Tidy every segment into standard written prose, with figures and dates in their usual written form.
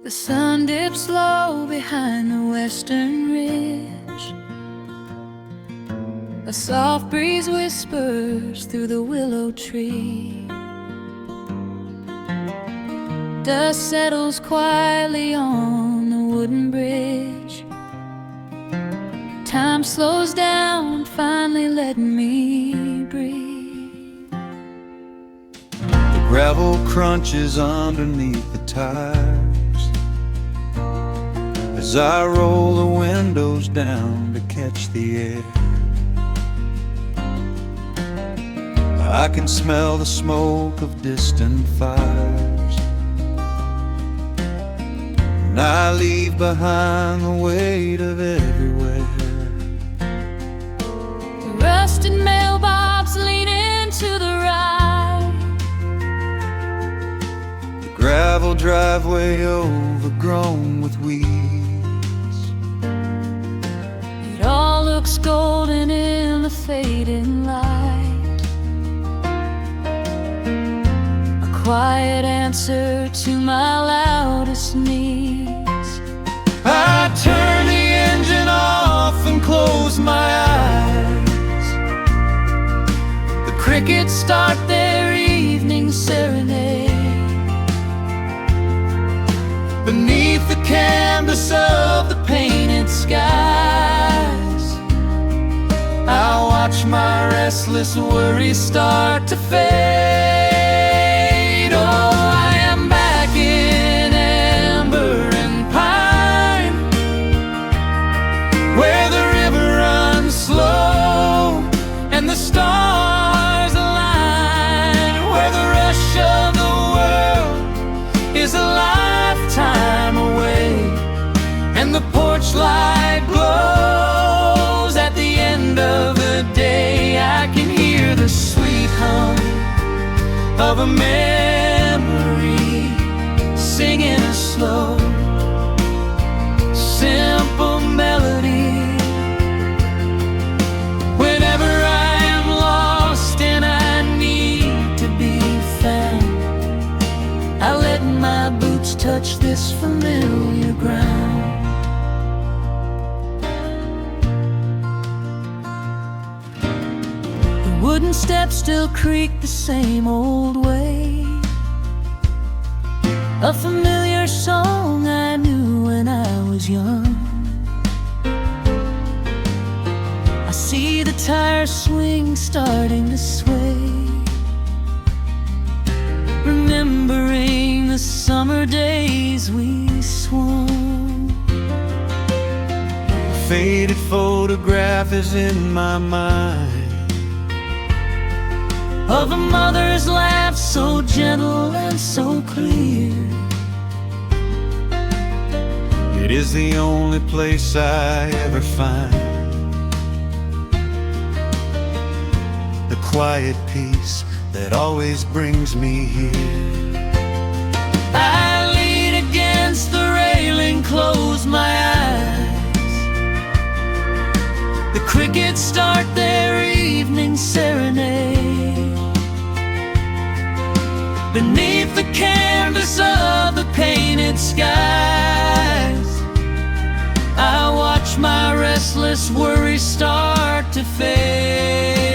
The sun dips low behind the western ridge. A soft breeze whispers through the willow tree. Dust settles quietly on the wooden bridge. Time slows down, finally letting me breathe. The gravel crunches underneath the tires as I roll the windows down to catch the air. I can smell the smoke of distant fires, and I leave behind the weight of everywhere. The rusted mailbox leaning to the right. The gravel driveway overgrown with weeds. It all looks golden in the fading light. A quiet answer to my loudest needs. I turn the engine off and close my eyes. The crickets start their evening serenade. Beneath the canvas of the painted skies, I watch my restless worries start to fade. Oh, I am back in amber and pine, where the river runs slow and the stars align, where the rush of the world is a lifetime away, and the porch light glows at the end of the day. I can hear the sweet hum of a memory singing a slow, simple melody. Whenever I am lost and I need to be found, I let my boots touch this familiar ground. The wooden steps still creak the same old way. A familiar song I knew when I was young. I see the tire swing starting to sway, remembering the summer days we swung. A faded photograph is in my mind of a mother's laugh so gentle and so clear. It is the only place I ever find the quiet peace that always brings me here. I lean against the railing, close my eyes. The crickets start their evening serenade. Beneath the canvas of the painted skies, I watch my restless worries start to fade.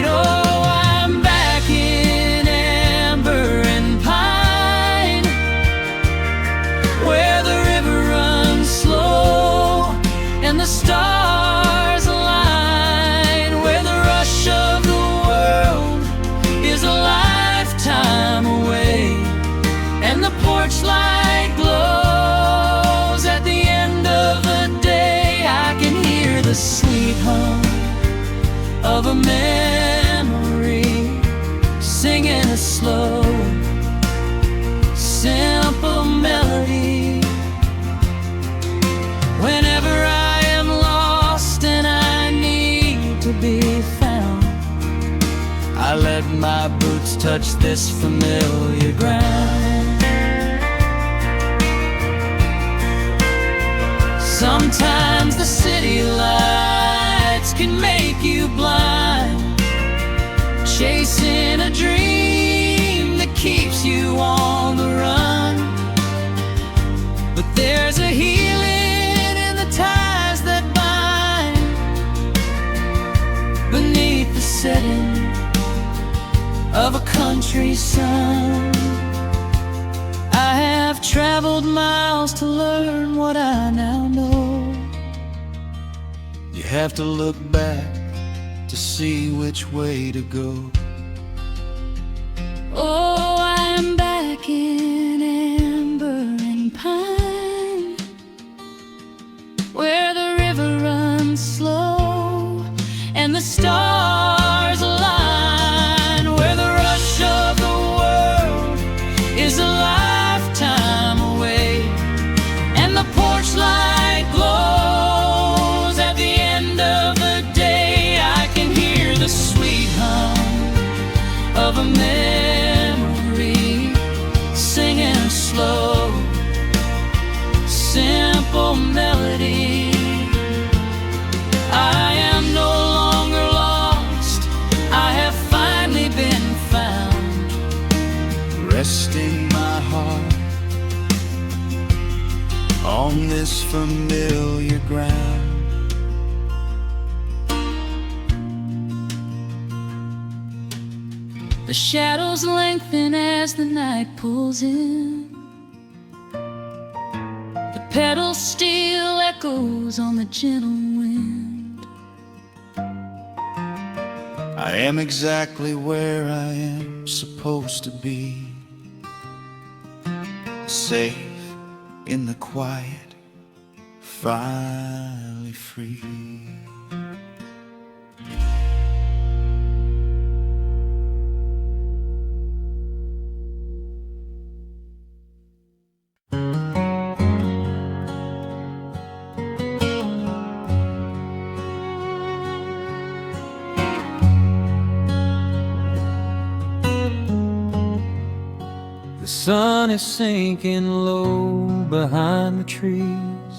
Oh, I'm back in amber and pine, where the river runs slow and the stars align, where the rush of the world is a lifetime away, and the porch light glows at the end of the day. I can hear the sweet hum of a memory singing a slow, simple melody. Whenever I am lost and I need to be found, I let my boots touch this familiar ground. Sometimes the city lights can make you blind, chasing a dream that keeps you on the run. setting of a country sun. I have traveled miles to learn what I now know. You have to look back to see which way to go. Oh, I am back in amber and pine, where the river runs slow and the stars align, where the rush of the world is a lifetime away, and the porch light glows at the end of the day. I can hear the sweet hum of a memory singing a slow, simple melody. I am no longer lost, I have finally been found, Resting my heart on this familiar ground. The shadows lengthen as the night pulls in. The pedal steel echoes on the gentle wind. I am exactly where I am supposed to be, safe in the quiet, finally free. The sun is sinking low behind the trees.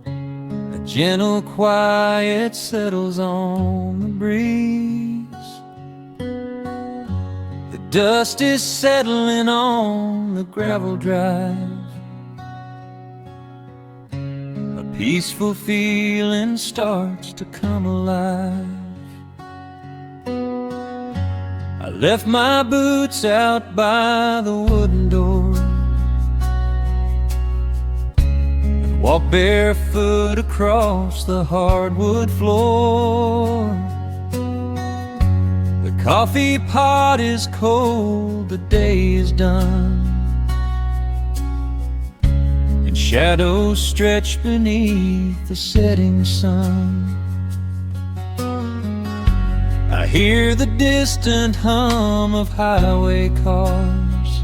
A gentle quiet settles on the breeze. The dust is settling on the gravel drive. A peaceful feeling starts to come alive. I left my boots out by the wooden door and walked barefoot across the hardwood floor. The coffee pot is cold, the day is done, and shadows stretch beneath the setting sun. I hear the distant hum of highway cars,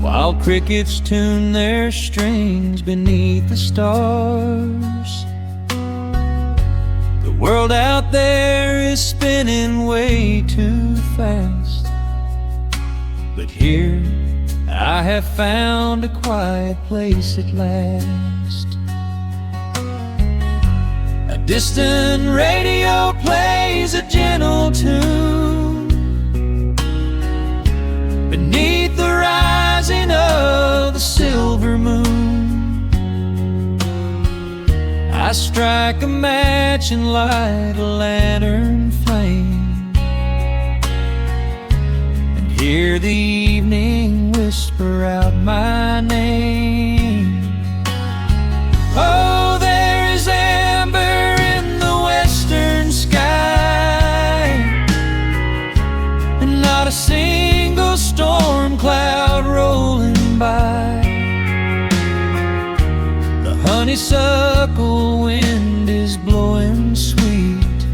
while crickets tune their strings beneath the stars. The world out there is spinning way too fast, but here I have found a quiet place at last. A distant radio plays a gentle tune beneath the rising of the silver moon. I strike a match and light a lantern flame, and hear the evening whisper out my name. Oh, there is amber in the western sky, and not a single storm cloud rolling by. The honeysuckle wind is blowing sweet,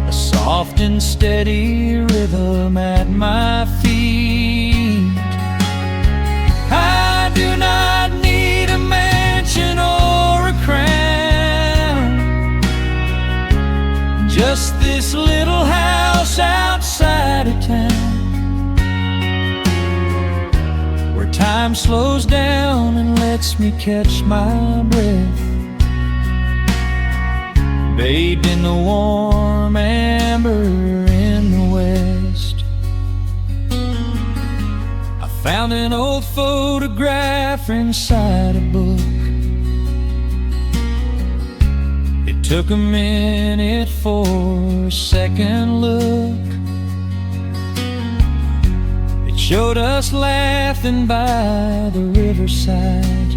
a soft and steady rhythm at my feet. I do not need a mansion or a crown, just this little house outside of town, where time slows down and lets me catch my breath, bathed in the warm amber in the west. I found an old photograph inside a book. It Took a minute for a second look. It showed us laughing by the riverside,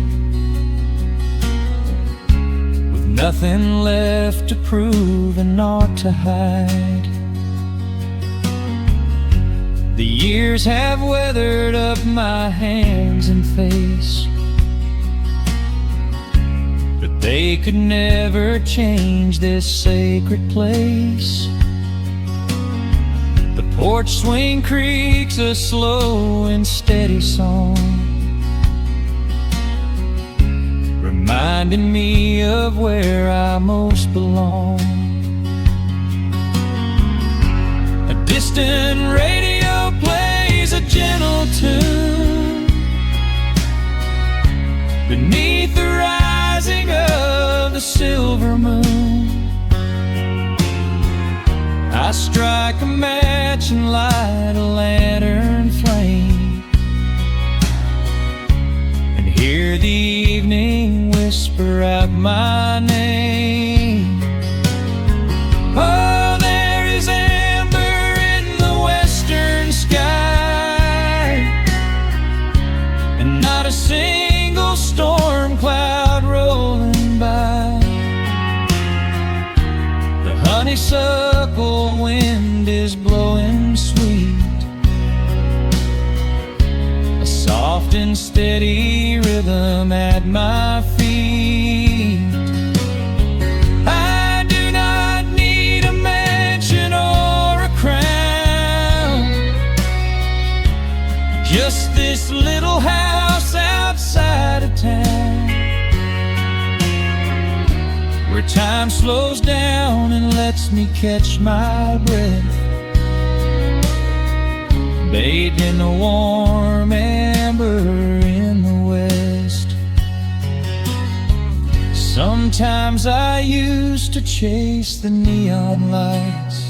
with nothing left to prove and naught to hide. The years have weathered up my hands and face, but they could never change this sacred place. The porch swing creaks a slow and steady song, reminding me of where I most belong. A distant radio plays a gentle tune beneath the rising of the silver moon. I strike a match and light a lantern flame, and hear the evening whisper out my name. Oh, there is amber in the western sky, and not a single storm cloud rolling by. The honeysuckle wind is blowing sweet, a soft and steady rhythm at my feet. I do not need a mansion or a crown, just this little house outside of town, where time slows down and lets me catch my breath, bathed in the warm amber in the west. Sometimes I used to chase the neon lights,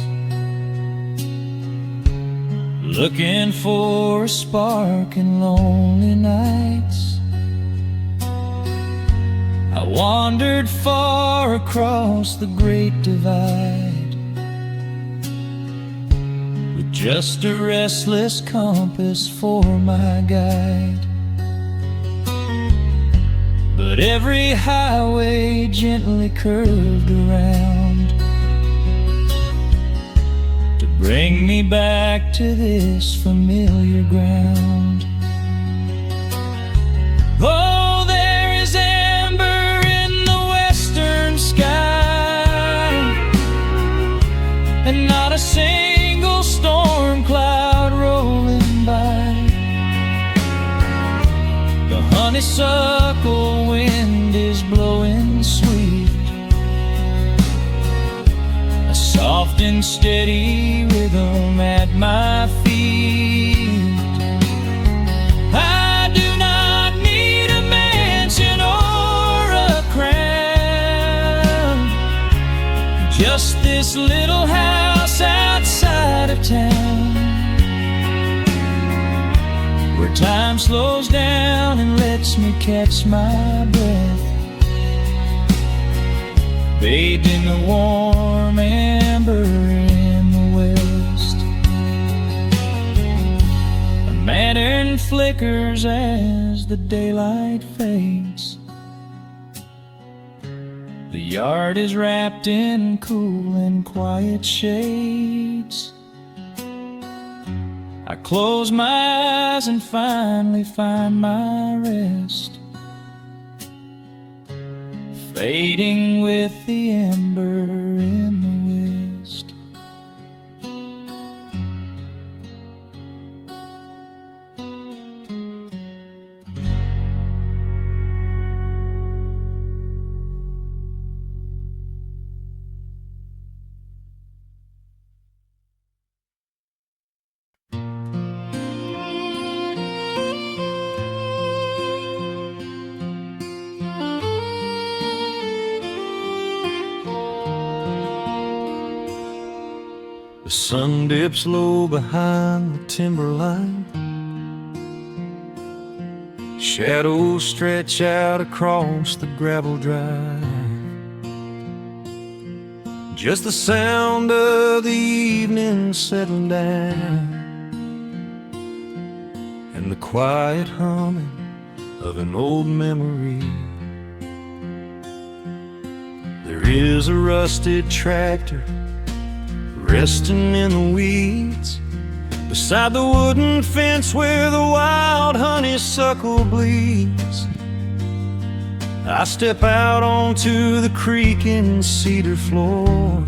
looking for a spark in lonely nights. I wandered far across the great divide, with just a restless compass for my guide. But every highway gently curved around to bring me back to this familiar ground. Oh, there is amber in the western sky, and not a single storm cloud rolling by. The honeysuckle wind is blowing sweet, a soft and steady rhythm at my feet. I do not need a mansion or a crown, just this little house outside of town, where time slows down and lets me catch my breath, bathed in the warm amber in the west. A lantern flickers as the daylight fades. The yard is wrapped in cool and quiet shades. I close my eyes and finally find my rest, fading with the ember in the west. The sun dips low behind the timberline. Shadows stretch out across the gravel drive. just the sound of the evening settling down, and the quiet humming of an old memory. There is a rusted tractor resting in the weeds beside the wooden fence where the wild honeysuckle bleeds. I step out onto the creaking cedar floor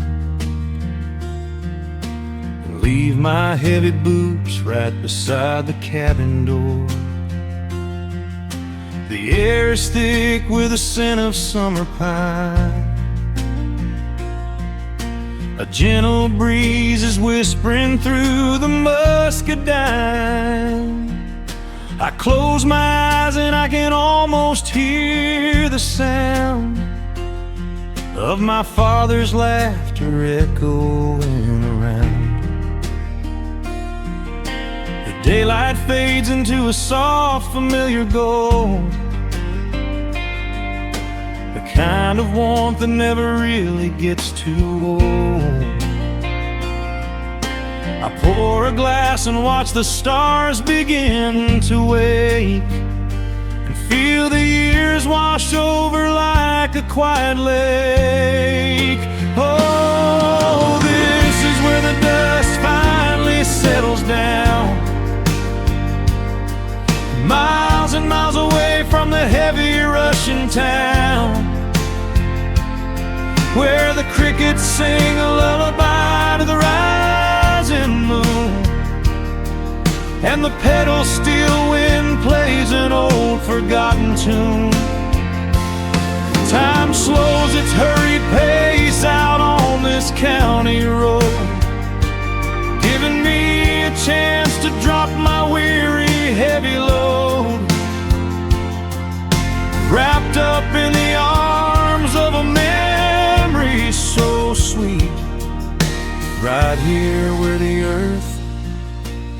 and leave my heavy boots right beside the cabin door. The air is thick with the scent of summer pine. A gentle breeze is whispering through the muscadine. I close my eyes and I can almost hear the sound of my father's laughter echoing around. The daylight fades into a soft, familiar gold, the kind of warmth that never really gets too old. I pour a glass and watch the stars begin to wake, and feel the years wash over like a quiet lake. Oh, this is where the dust finally settles down, miles and miles away from the heavy Russian town, where the crickets sing a lullaby to the rising moon, and the pedal steel wind plays an old forgotten tune. Time slows its hurried pace out on this county road, giving me a chance to drop my weary heavy load, wrapped up in the arms of a memory so sweet, right here where the earth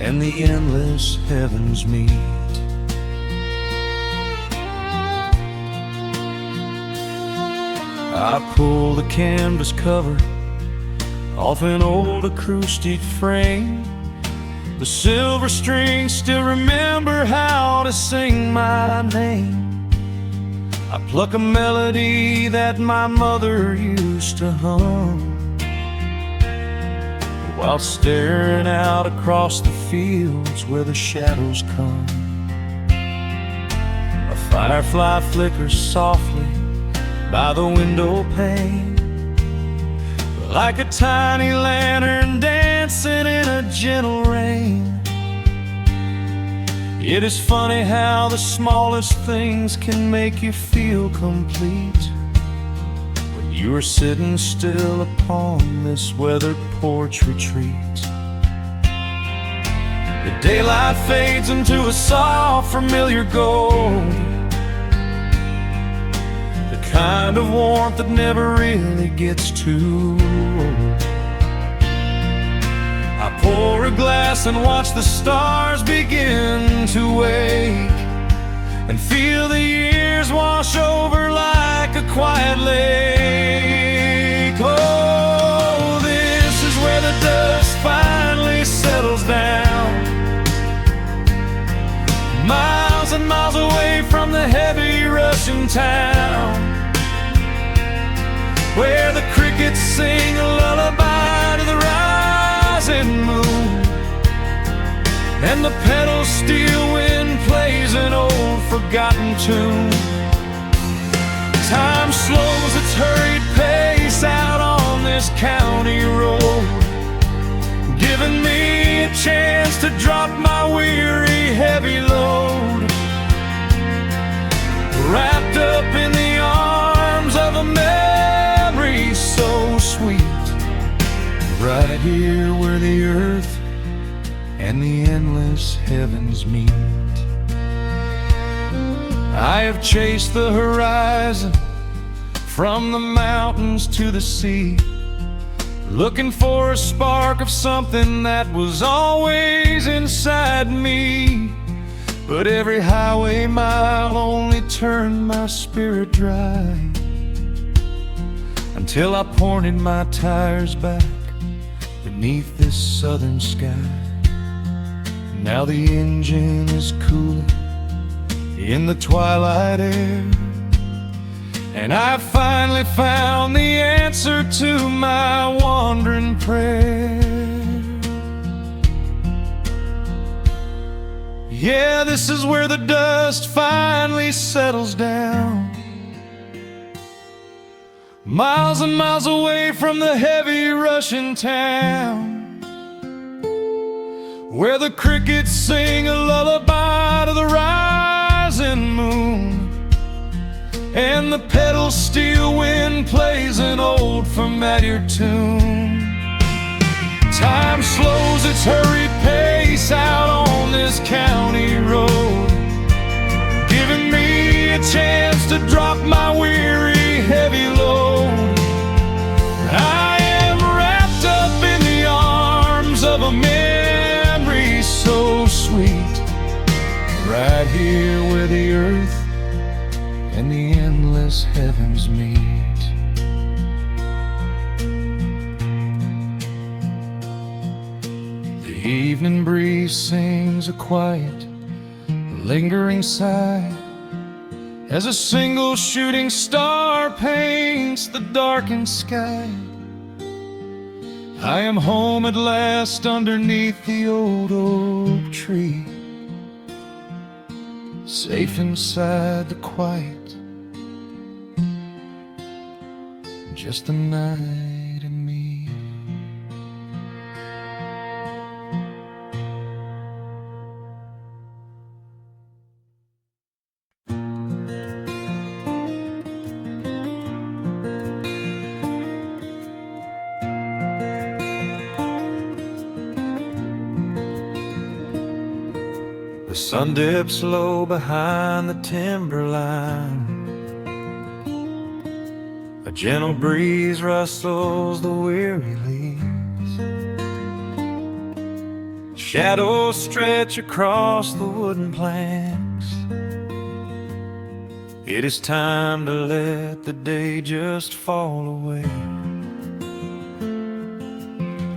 and the endless heavens meet. I pull the canvas cover off an old acoustic frame. The silver strings still remember how to sing my name. I pluck a melody that my mother used to hum while staring out across the fields where the shadows come. A firefly flickers softly by the window pane, like a tiny lantern dancing in a gentle rain. It is funny how the smallest things can make you feel complete when you are sitting still upon this weathered porch retreat. The daylight fades into a soft, familiar gold, the kind of warmth that never really gets too old. I pour a glass and watch the stars begin to wake, and feel the years wash over like a quiet lake. Oh, this is where the dust finally settles down, miles and miles away from the heavy Russian town, where the crickets sing a lullaby to the rising moon, and the pedal steel wind plays an old forgotten tune. Time slows its hurried pace out on this county road, giving me a chance to drop my weary heavy load, wrapped up in the arms of a memory so sweet, right here where the earth and the endless heavens meet. I have chased the horizon from the mountains to the sea, looking for a spark of something that was always inside me. But every highway mile only turned my spirit dry until I pointed my tires back beneath this southern sky. Now the engine is cooling in the twilight air, and I finally found the answer to my wandering prayer. Yeah, this is where the dust finally settles down, miles and miles away from the heavy Russian town, where the crickets sing a lullaby to the rising moon, and the pedal steel wind plays an old familiar tune. Time slows its hurried pace out on this county road, giving me a chance to drop my weary, heavy load. I am wrapped up in the arms of a memory so sweet, right here where the earth and the endless heavens meet. The evening breeze sings a quiet, lingering sigh as a single shooting star paints the darkened sky. I am home at last underneath the old oak tree, safe inside the quiet, just the night and me. The sun dips low behind the timberline, a gentle breeze rustles the weary leaves, shadows stretch across the wooden planks. It is time to let the day just fall away.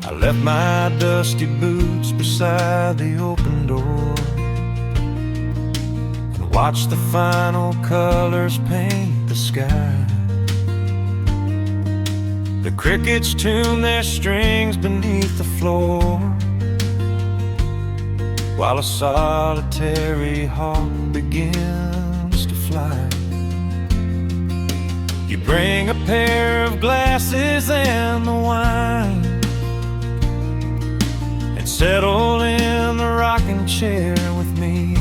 I left my dusty boots beside the open door, watch the final colors paint the sky. The crickets tune their strings beneath the floor, while a solitary hawk begins to fly. You bring a pair of glasses and the wine, and settle in the rocking chair with me.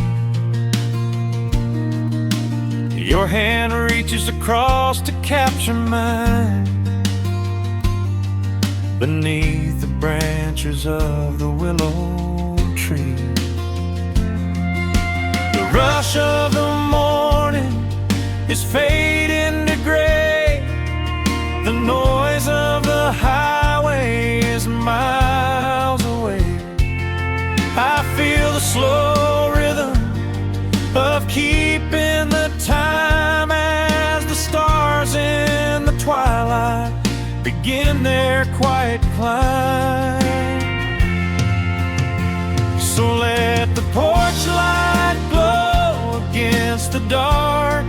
Your hand reaches across to capture mine, beneath the branches of the willow tree. The rush of the morning is fading to gray, the noise of the highway is miles away. I feel the slow rhythm of keeping the time as the stars in the twilight begin their quiet climb. So let the porch light glow against the dark,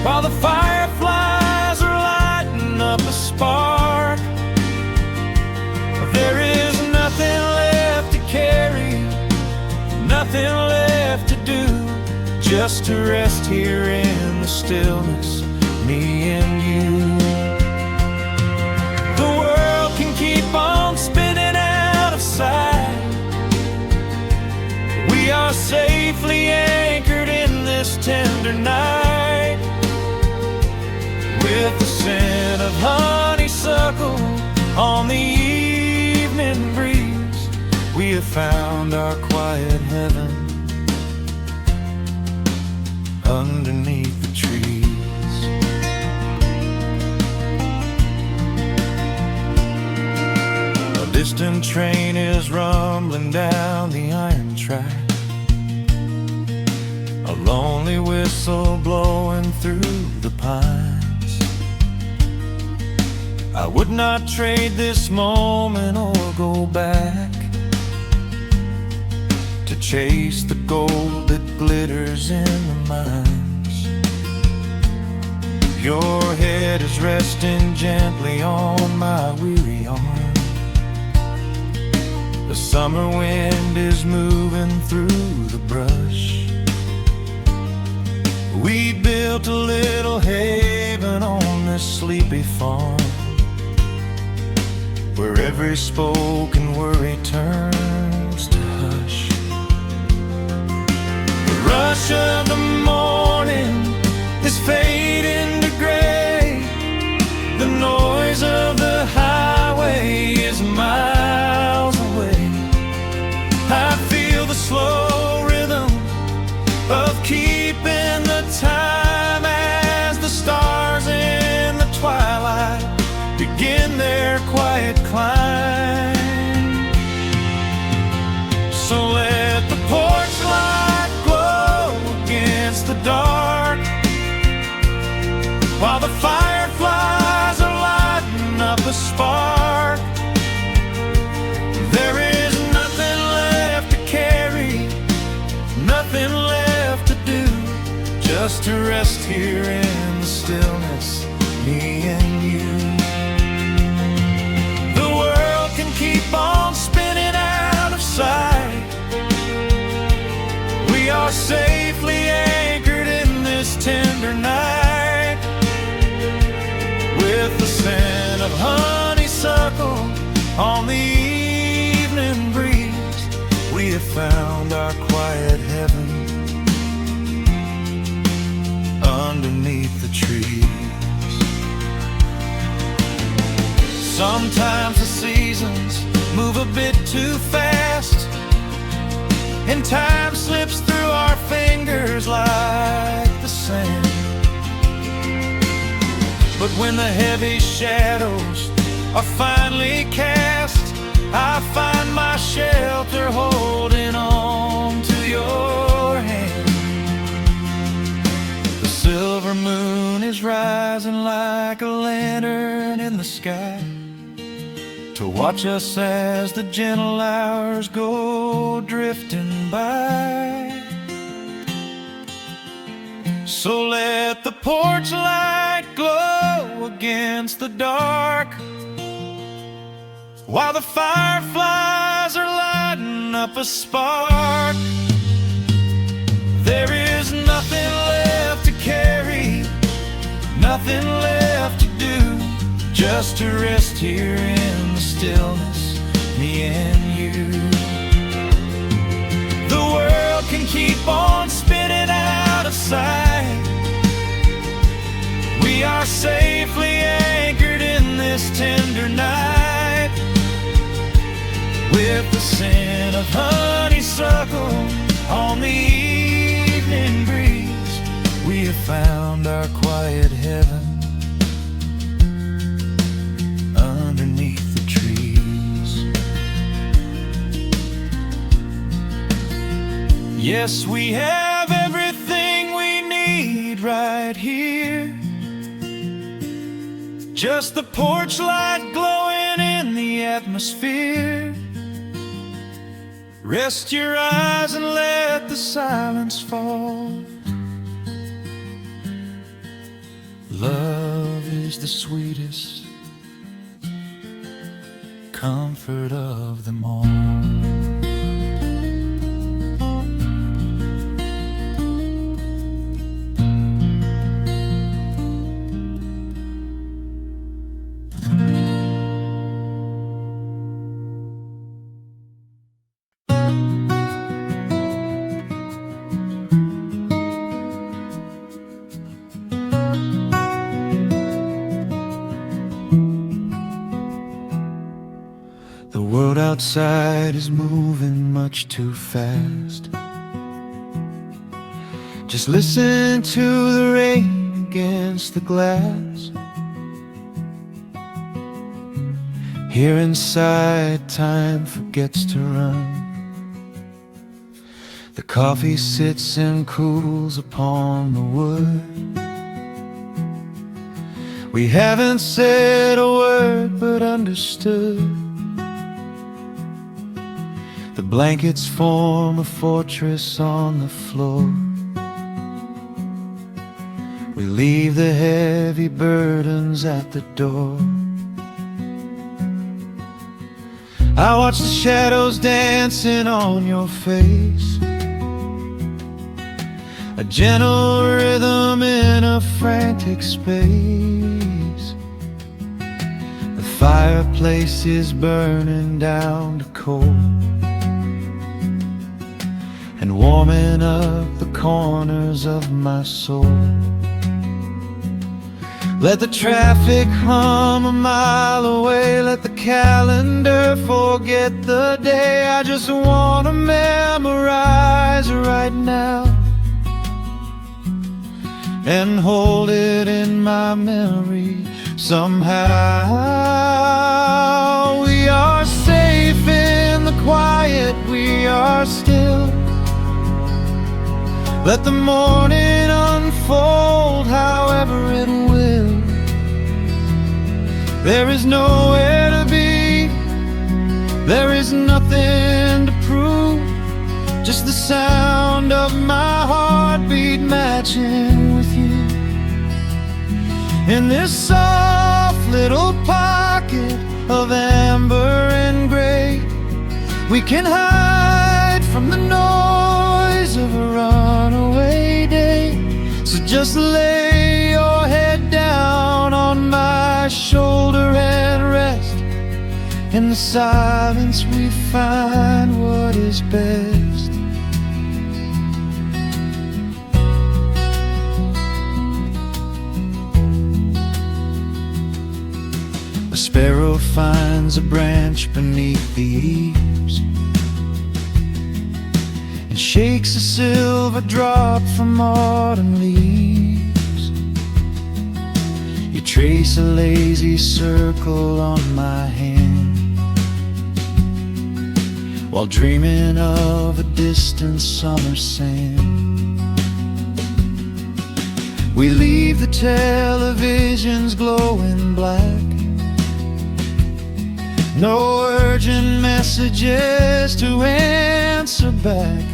while the fireflies are lighting up a spark. There is nothing left to carry, nothing left to do, just to rest here in the stillness, me and you. The world can keep on spinning out of sight, we are safely anchored in this tender night. With the scent of honeysuckle on the evening breeze, we have found our quiet heaven underneath the trees. A distant train is rumbling down the iron track, a lonely whistle blowing through the pines. I would not trade this moment or go back to chase the gold that glitters in the mines. Your head is resting gently on my weary arm. The summer wind is moving through the brush. We built a little haven on this sleepy farm, where every spoken worry turns to hush. The rush of the morning is fading to gray. The noise of the highway is miles away. I feel the slow rhythm of keeping the time as the stars in the twilight begin their quiet climb. So let the porch light glow against the dark, while the fireflies are lighting up a spark. There is nothing left to carry, nothing left to do, just to rest here in the stillness, me and you. The world can keep on spinning out of sight. We are safely anchored in this tender night. With the scent of honeysuckle on the evening breeze, we have found our quiet heaven underneath the trees. Sometimes the seasons move a bit too fast, and time slips through our fingers like the sand. But when the heavy shadows are finally cast, I find my shelter holding on to your hand. The silver moon is rising like a lantern in the sky, to watch us as the gentle hours go drifting by. So let the porch light glow against the dark, while the fireflies are lighting up a spark. There is nothing left to carry, nothing left to do, just to rest here in the stillness, me and you. The world can keep on spinning out of sight. We are safely anchored in this tender night. With the scent of honeysuckle on the evening breeze, we have found our quiet heaven underneath the trees. Yes, we have everything we need right here. Just the porch light glowing in the atmosphere. Rest your eyes and let the silence fall. Love is the sweetest comfort of them all. The world outside is moving much too fast. Just listen to the rain against the glass. Here inside, time forgets to run. The coffee sits and cools upon the wood, We haven't said a word but understood. The blankets form a fortress on the floor. We leave the heavy burdens at the door. I watch the shadows dancing on your face, a gentle rhythm in a frantic space. The fireplace is burning down to coal and warming up the corners of my soul. Let the traffic hum a mile away, let the calendar forget the day. I just wanna memorize right now and hold it in my memory somehow. We are safe in the quiet, we are still. Let the morning unfold however it will. There is nowhere to be, there is nothing to prove, just the sound of my heartbeat matching with you. In this soft little pocket of amber and gray, we can hide from the noise of a runaway day. So just lay your head down on my shoulder and rest. In the silence we find what is best. A sparrow finds a branch beneath the eaves and shakes a silver drop from autumn leaves. You trace a lazy circle on my hand while dreaming of a distant summer sand. We leave the televisions glowing black, no urgent messages to answer back.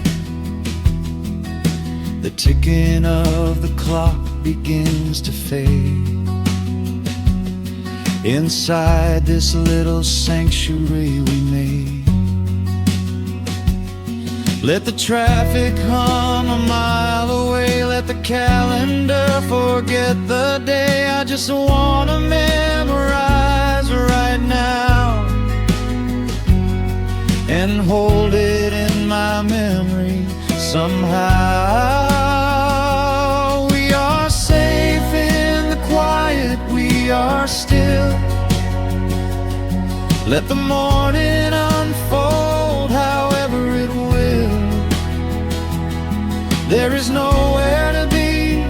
The ticking of the clock begins to fade inside this little sanctuary we made. Let the traffic hum a mile away, let the calendar forget the day. I just wanna memorize right now and hold it in my memory somehow. We are safe in the quiet, we are still. Let the morning unfold however it will. There is nowhere to be,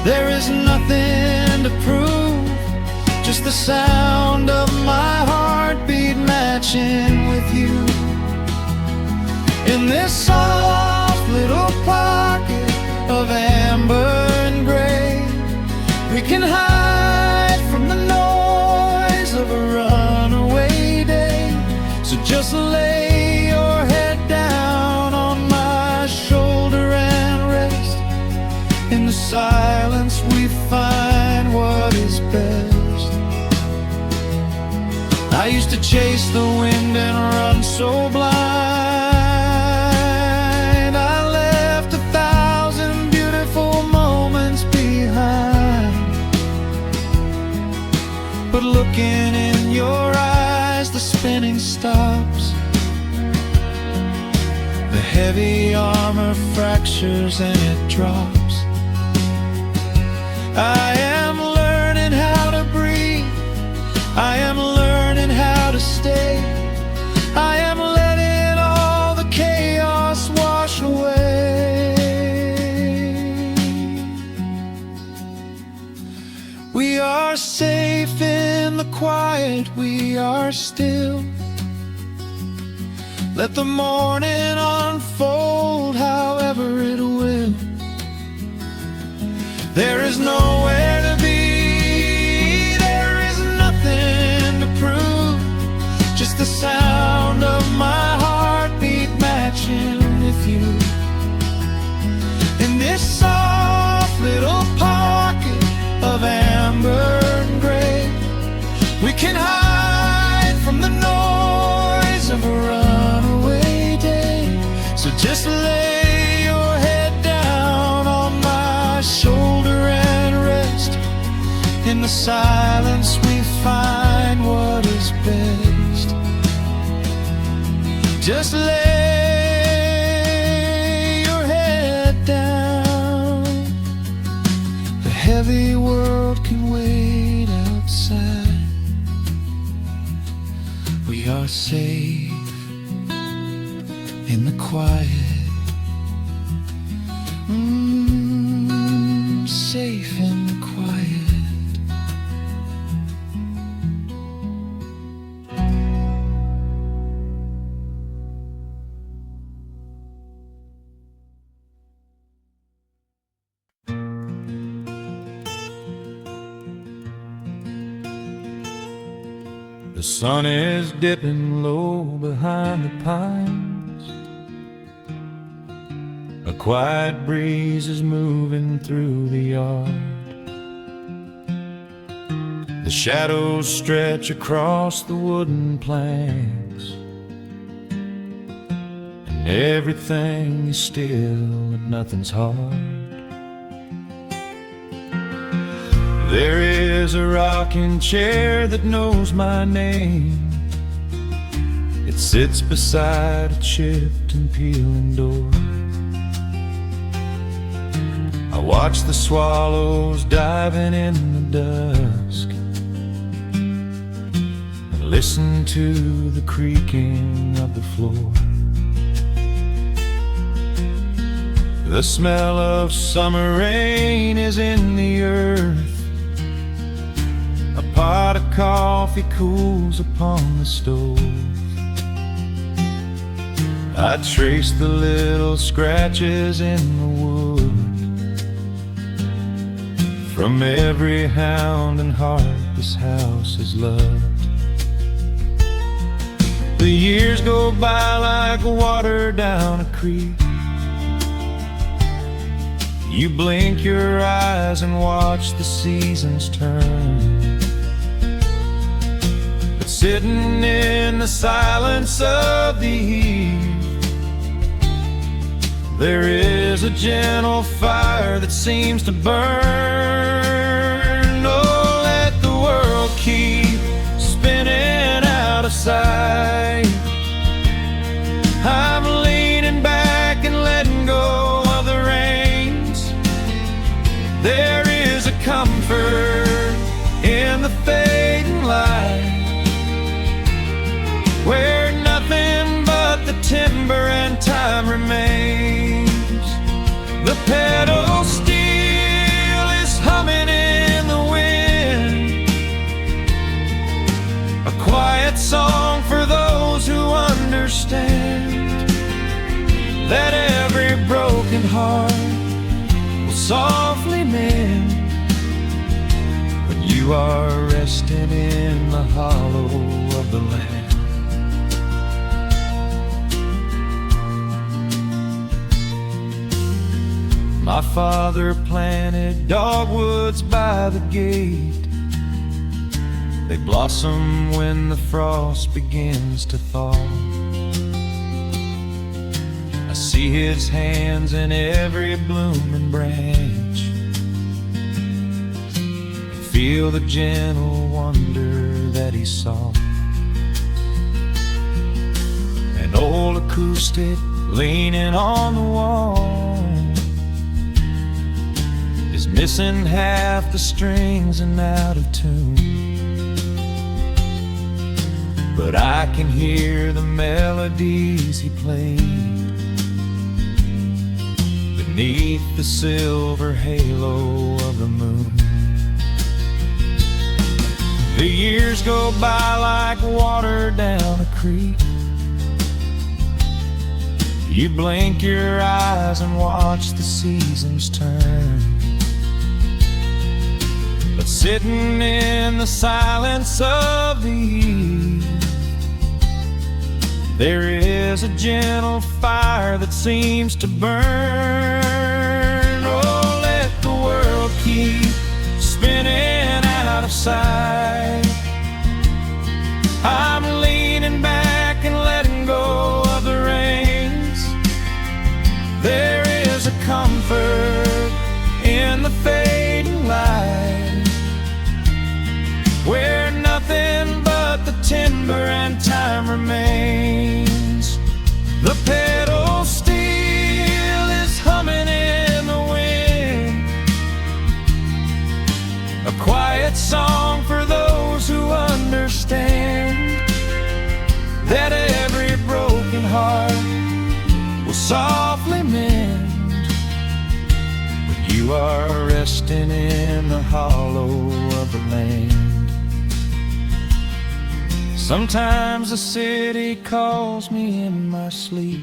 there is nothing to prove, just the sound of my heartbeat matching with you. In this soft little pocket of amber and gray, we can hide from the noise of a runaway day. So just lay your head down on my shoulder and rest. In the silence we find what is best. I used to chase the wind and run so blind. I left 1,000 beautiful moments behind. But looking in your eyes, the spinning stops. The heavy armor fractures and it drops. I am learning how to breathe, I am learning how to stay. I am letting all the chaos wash away. We are safe in the quiet, we are still. Let the morning unfold however it will. There is nowhere to be, the sound of my heartbeat matching with you. In this soft little pocket of amber and gray, we can hide from the noise of a runaway day. So just lay your head down on my shoulder and rest. In the silence we find what is best. Just lay your head down. The heavy world can wait outside. We are safe in the quiet. Safe in the quiet. The sun is dipping low behind the pines. A quiet breeze is moving through the yard. The shadows stretch across the wooden planks, and everything is still and nothing's hard. There is a rocking chair that knows my name. It sits beside a chipped and peeling door. I watch the swallows diving in the dusk and listen to the creaking of the floor. The smell of summer rain is in the earth. A pot of coffee cools upon the stove. I trace the little scratches in the wood from every hound and heart this house has loved. The years go by like water down a creek. You blink your eyes and watch the seasons turn. Sitting in the silence of the heat, there is a gentle fire that seems to burn. Oh, let the world keep spinning out of sight. I'm leaning back and letting go of the reins. There is a comfort in the fading light, where nothing but the timber and time remains. The pedal steel is humming in the wind, a quiet song for those who understand that every broken heart will softly mend when you are resting in the hollow of the land. My father planted dogwoods by the gate. They blossom when the frost begins to thaw. I see his hands in every blooming branch, and feel the gentle wonder that he saw. An old acoustic leaning on the wall is missing half the strings and out of tune, but I can hear the melodies he played beneath the silver halo of the moon. The years go by like water down a creek. You blink your eyes and watch the seasons turn, but sitting in the silence of the eve, There is a gentle fire that seems to burn. Oh, let the world keep spinning out of sight. I'm leaning back and letting go of the reins. There is a comfort in the fading light, where nothing but the timber and time remains. The pedal steel is humming in the wind, a quiet song for those who understand that every broken heart will softly mend when you are resting in the hollow of the land. Sometimes the city calls me in my sleep,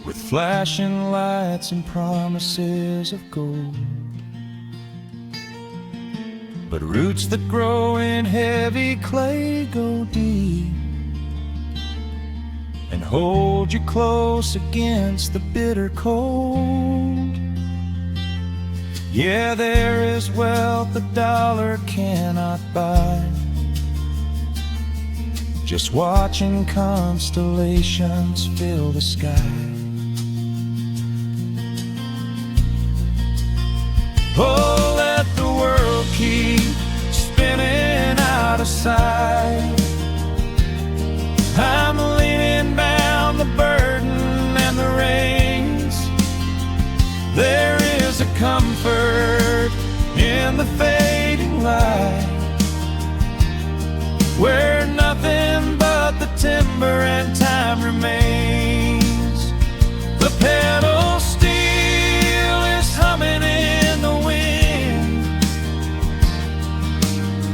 with flashing lights and promises of gold. But roots that grow in heavy clay go deep and hold you close against the bitter cold. Yeah, there is wealth a dollar cannot buy, just watching constellations fill the sky. Oh, let the world keep spinning out of sight. I'm leaning down the burden and the reins. There is a comfort in the fading light, where nothing but the timber and time remains. The pedal steel is humming in the wind,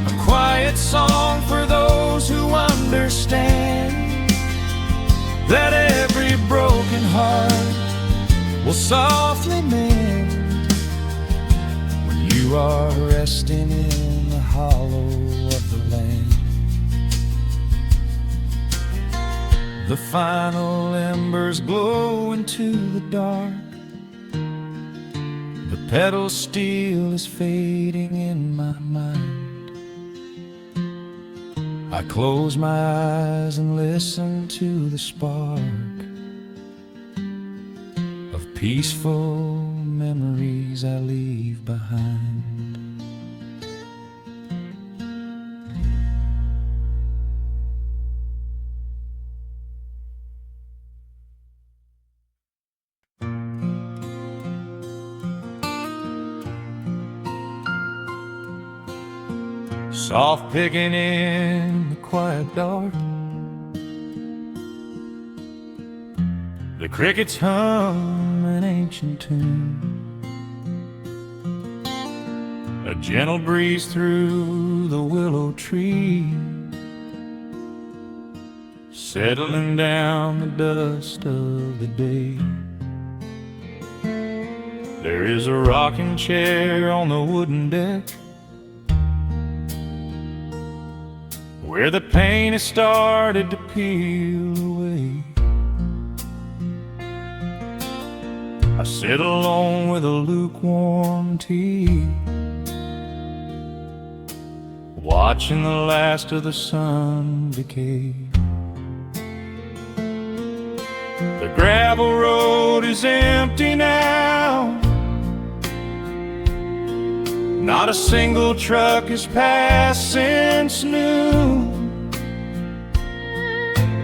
a quiet song for those who understand that every broken heart will softly mend when you are resting in the hollow of the land. The final embers glow into the dark, the pedal steel is fading in my mind. I close my eyes and listen to the spark of peaceful memories I leave behind. Soft picking in the quiet dark, the crickets hum an ancient tune, a gentle breeze through the willow tree, settling down the dust of the day. There is a rocking chair on the wooden deck, where the paint has started to peel away. I sit alone with a lukewarm tea, watching the last of the sun decay. The gravel road is empty now, not a single truck has passed since noon.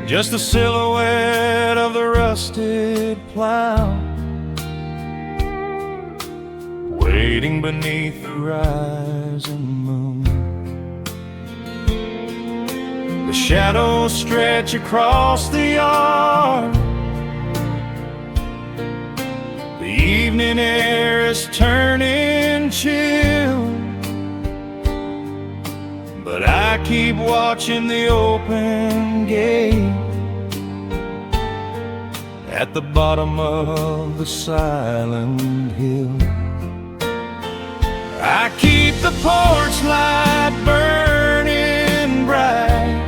Just the silhouette of the rusted plow, waiting beneath the rising moon. The shadows stretch across the yard, the evening air is turning chill, but I keep watching the open gate at the bottom of the silent hill. I keep the porch light burning bright,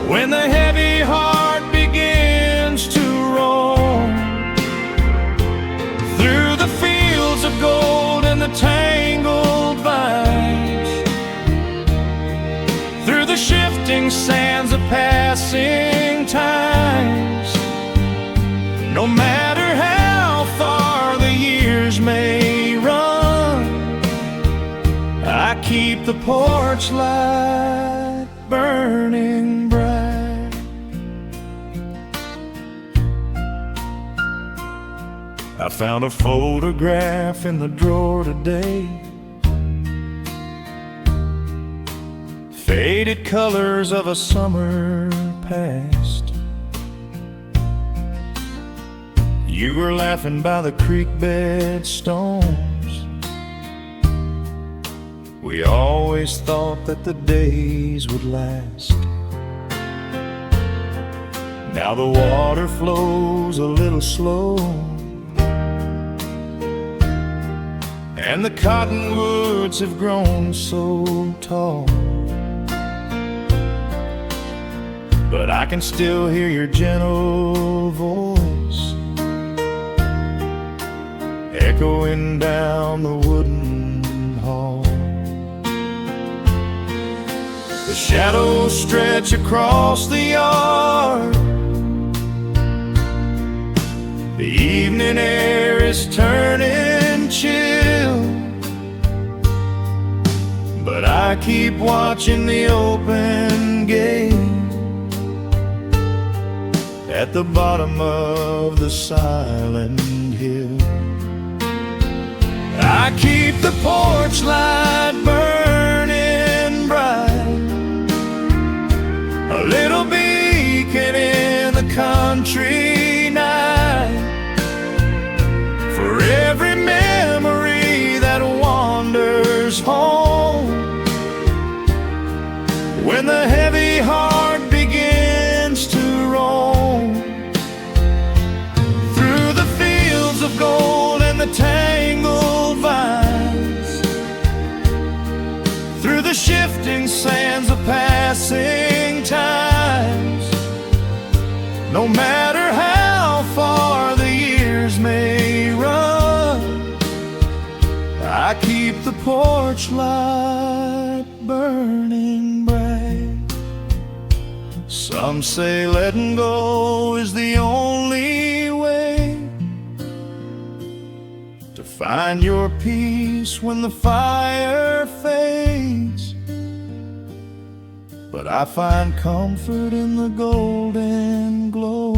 when the heavy heart begins to roam through the fields of gold and the tangled vines, through the shifting sands of passing times. No matter how far the years may run, I keep the porch light burning bright. I found a photograph in the drawer today, faded colors of a summer past. You were laughing by the creek bed stones. We always thought that the days would last. Now the water flows a little slow, and the cottonwoods have grown so tall. But I can still hear your gentle voice echoing down the wooden hall. The shadows stretch across the yard. The evening air is turning chill, but I keep watching the open gate at the bottom of the silent hill. I keep the porch light burning bright, a little beacon in the country night, for every memory that wanders home when the heavy heart begins to roam through the fields of gold and the tangled vines, through the shifting sands of passing times. No matter how far the years may run, I keep the porch light burning bright. Some say letting go is the only way to find your peace when the fire fades, but I find comfort in the golden glow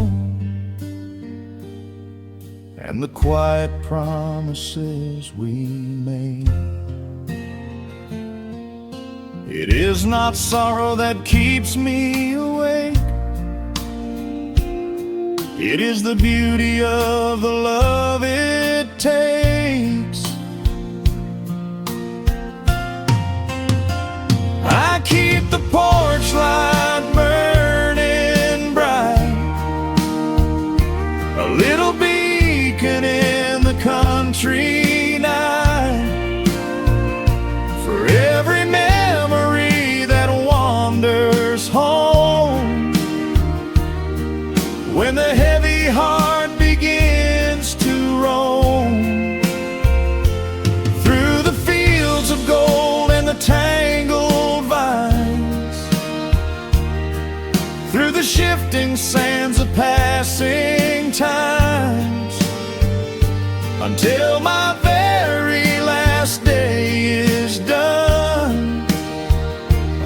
and the quiet promises we made. It is not sorrow that keeps me awake, it is the beauty of the love it takes. I keep the porch light burning bright, a little beacon in the country night, for every memory that wanders home when the heavy heart begins to roam through the fields of gold and the tangled vines, through the shifting sands of passing times, until my very last day is done.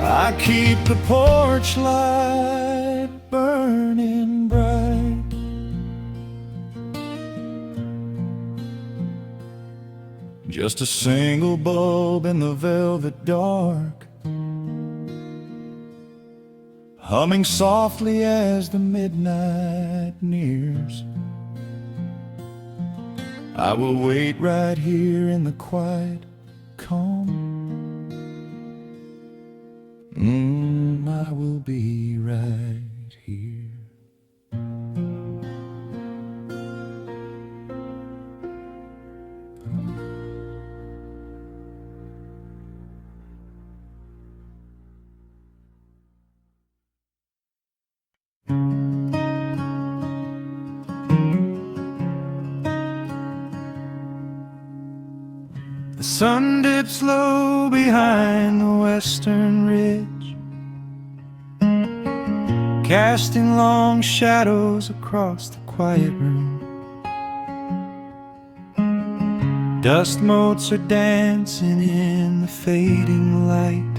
I keep the porch light burning bright. Just a single bulb in the velvet dark, humming softly as the midnight nears. I will wait right here in the quiet calm. I will be right here. sun dips low behind the western ridge, casting long shadows across the quiet room. Dust motes are dancing in the fading light.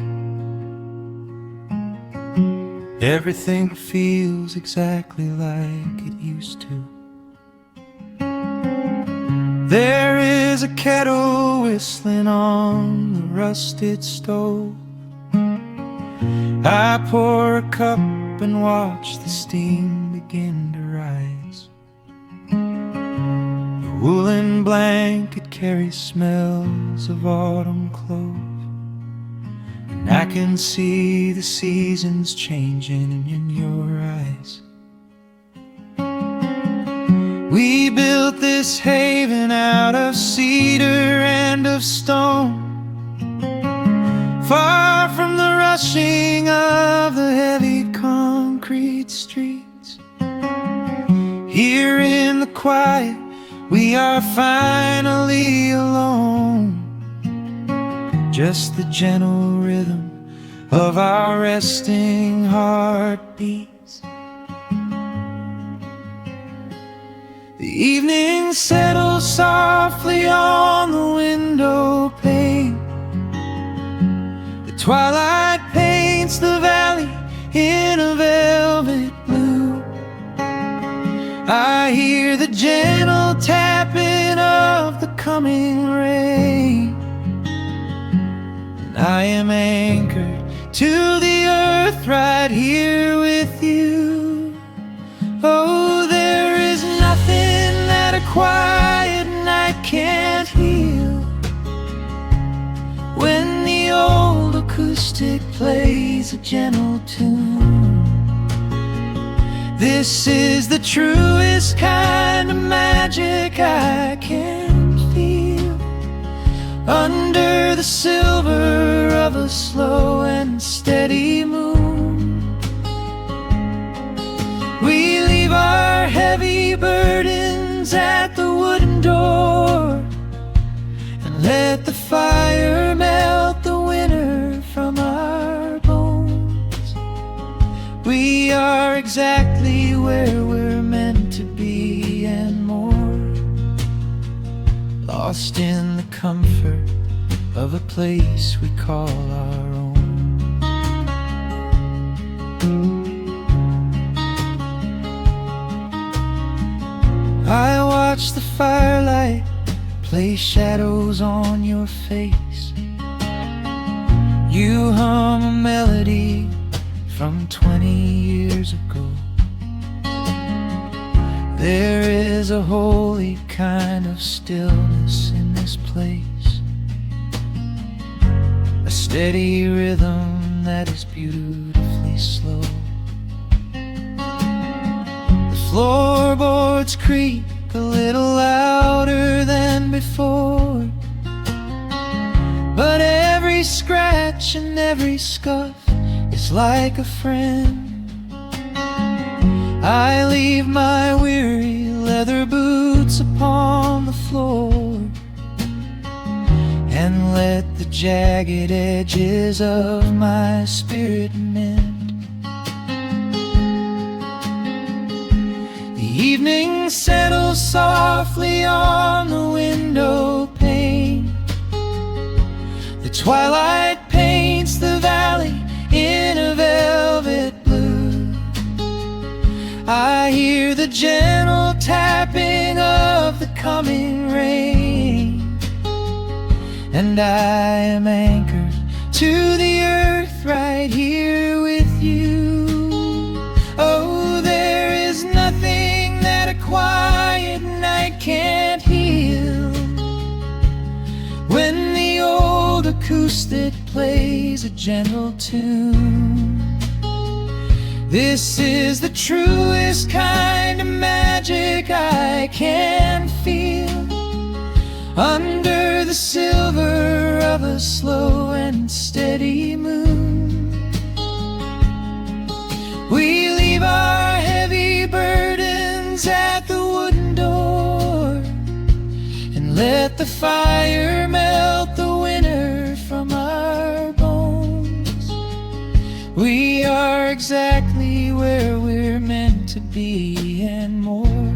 Everything feels exactly like it used to. There is a kettle whistling on the rusted stove. I pour a cup and watch the steam begin to rise. The woolen blanket carries smells of autumn clothes, and I can see the seasons changing in your eyes. We built this haven out of cedar and of stone, far from the rushing of the heavy concrete streets. Here in the quiet, we are finally alone. Just the gentle rhythm of our resting heartbeats. The evening settles softly on the window pane. The twilight paints the valley in a velvet blue. I hear the gentle tapping of the coming rain, and I am anchored to the earth right here with you. Oh, there is nothing that a quiet night can't heal, when the old acoustic plays a gentle tune. This is the truest kind of magic I can feel, under the silver of a slow and steady moon. We leave our heavy burdens at the wooden door, and let the fire melt the winter from our bones. We are exactly where we're meant to be and more, lost in the comfort of a place we call our own. I watch the firelight play shadows on your face. You hum a melody from 20 years ago. There is a holy kind of stillness in this place, a steady rhythm that is beautifully slow. The floorboards creak a little louder than before, but every scratch and every scuff is like a friend. I leave my weary leather boots upon the floor, and let the jagged edges of my spirit mend. The evening settles softly on the window pane. The twilight paints the valley in a velvet blue. I hear the gentle tapping of the coming rain, and I am anchored to the earth right here with you. Oh, there is nothing that a quiet night can't heal, when the old acoustic plays a gentle tune. This is the truest kind of magic I can feel, under the silver of a slow and steady moon. We leave our heavy burdens at the wooden door, and let the fire melt the We are exactly where we're meant to be and more,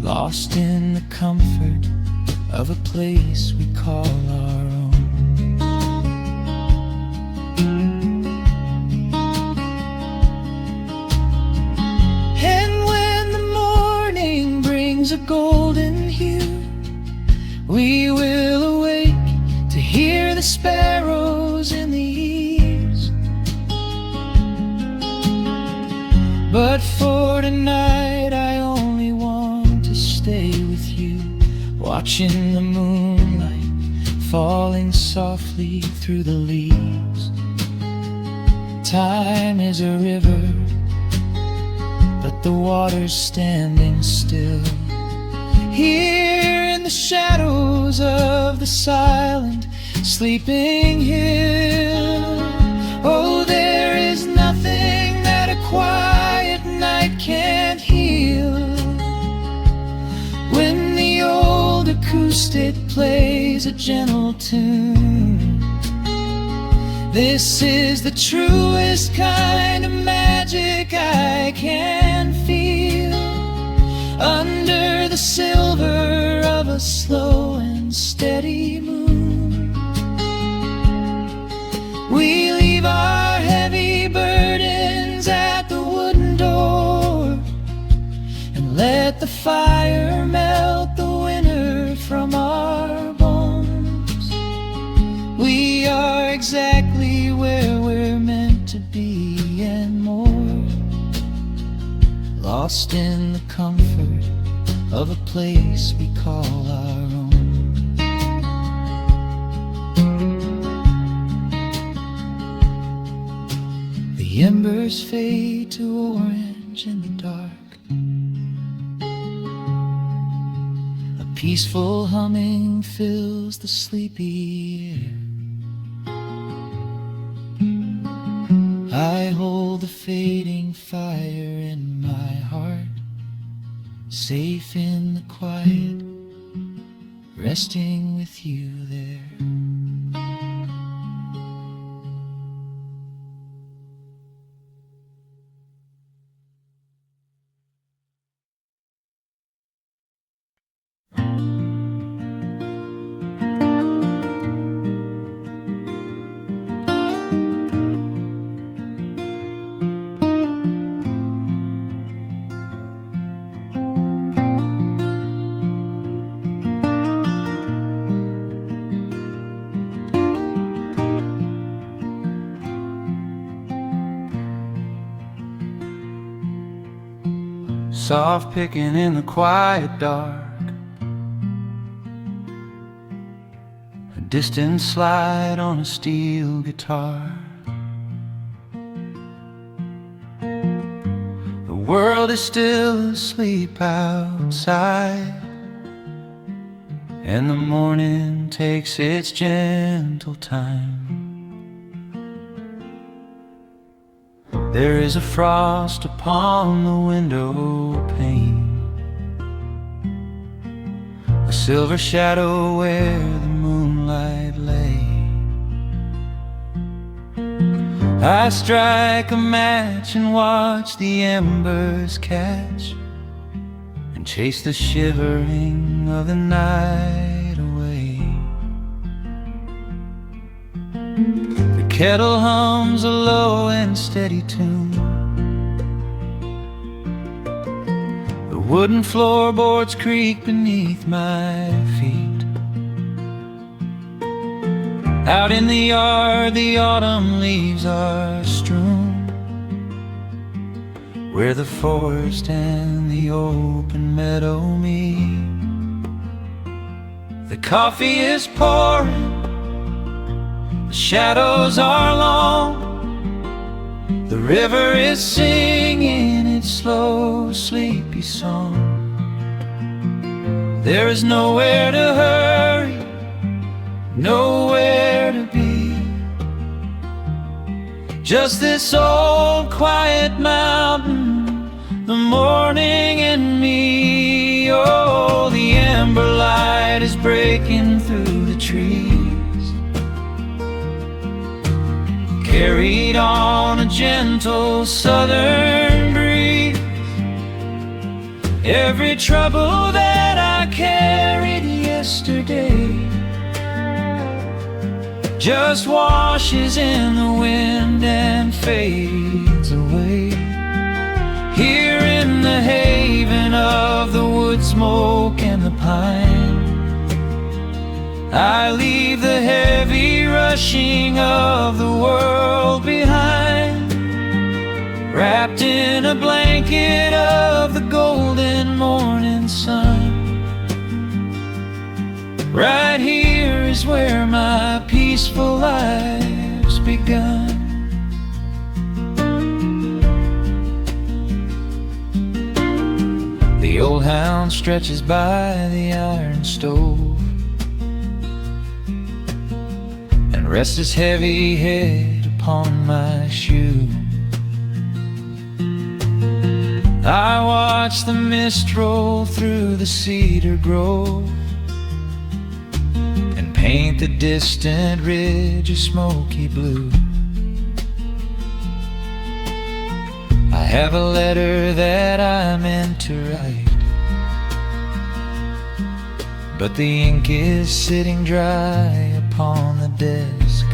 lost in the comfort of a place we call our own. And when the morning brings a golden hue, we will awake to hear the sparrows in the eaves. But for tonight I only want to stay with you, watching the moonlight falling softly through the leaves. Time is a river, but the water's standing still. Here in the shadows of the silent, sleeping hill. Oh, there is nothing that a quiet night can't heal. When the old acoustic plays a gentle tune, this is the truest kind of magic I can feel. Under the silver of a slow and steady moon, we leave our heavy burdens at the wooden door and let the fire melt the winter from our bones. We are exactly where we're meant to be and more, lost in the comfort of a place we call our own. The embers fade to orange in the dark. A peaceful humming fills the sleepy air. I hold the fading fire in my heart, safe in the quiet, resting with you there. Soft picking in the quiet dark, a distant slide on a steel guitar. The world is still asleep outside, and the morning takes its gentle time. There is a frost upon the window pane, a silver shadow where the moonlight lay. I strike a match and watch the embers catch, and chase the shivering of the night away. The kettle hums a low and steady tune, the wooden floorboards creak beneath my feet. Out in the yard the autumn leaves are strewn, where the forest and the open meadow meet. The coffee is pouring, the shadows are long, the river is singing its slow, sleepy song. There is nowhere to hurry, nowhere to be, just this old quiet mountain, the morning and me. Oh, the ember light is breaking through the trees, carried on a gentle southern breeze. Every trouble that I carried yesterday just washes in the wind and fades away. Here in the haven of the wood smoke and the pine, I leave the heavy rushing of the world behind, wrapped in a blanket of the golden morning sun. Right here is where my peaceful life's begun. The old hound stretches by the iron stove and rests his heavy head upon my shoe. I watch the mist roll through the cedar grove and paint the distant ridge a smoky blue. I have a letter that I meant to write, but the ink is sitting dry upon the desk.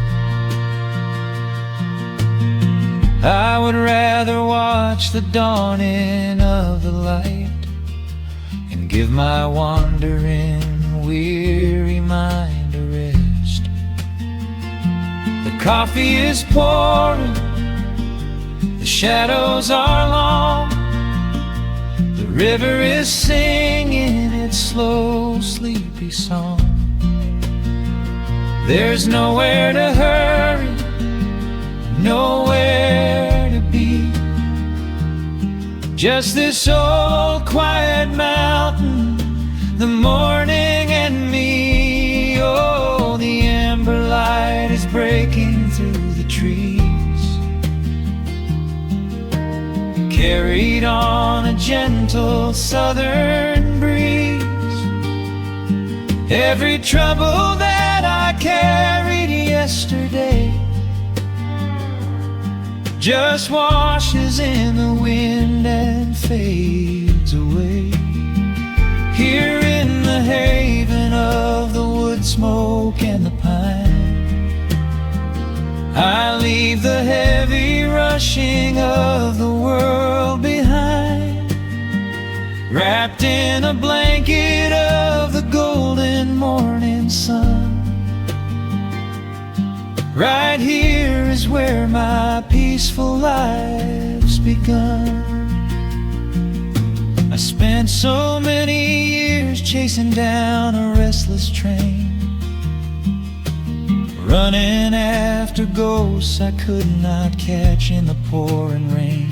I would rather watch the dawning of the light and give my wandering, weary mind a rest. The coffee is pouring, the shadows are long, the river is singing its slow, sleepy song. There's nowhere to hurry, nowhere to be, just this old quiet mountain, the morning and me. Oh, the amber light is breaking through the trees, carried on a gentle southern breeze. Every trouble that I carried yesterday just washes in the wind and fades away. Here in the haven of the wood smoke and the pine, I leave the heavy rushing of the world behind, wrapped in a blanket of the golden morning sun. Right here is where my peaceful life's begun. I spent so many years chasing down a restless train, running after ghosts I could not catch in the pouring rain.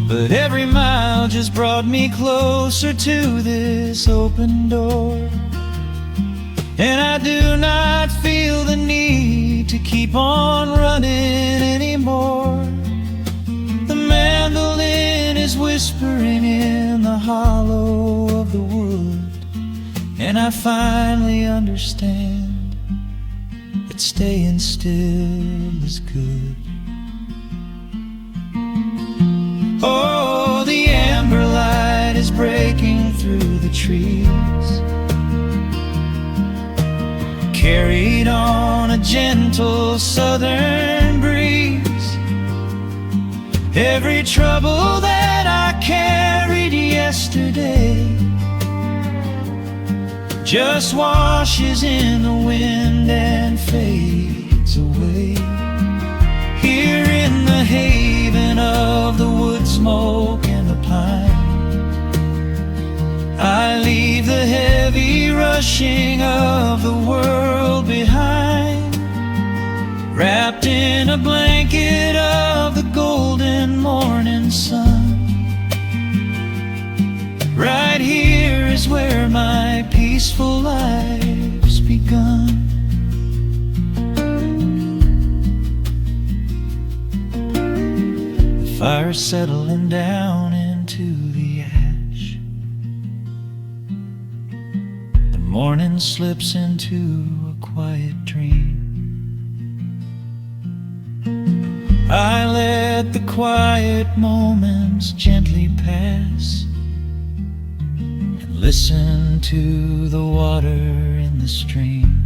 But every mile just brought me closer to this open door, and I do not feel the need to keep on running anymore. The mandolin is whispering in the hollow of the wood, and I finally understand that staying still is good. Oh, the amber light is breaking through the trees, carried on a gentle southern breeze. Every trouble that I carried yesterday just washes in the wind and fades away. Here in the haven of the wood smoke and the pine, I leave the heavy rushing of the world behind, wrapped in a blanket of the golden morning sun. Right here is where my peaceful life's begun. The fire's settling down into the ash, the morning slips into a quiet dream. I let the quiet moments gently pass and listen to the water in the stream.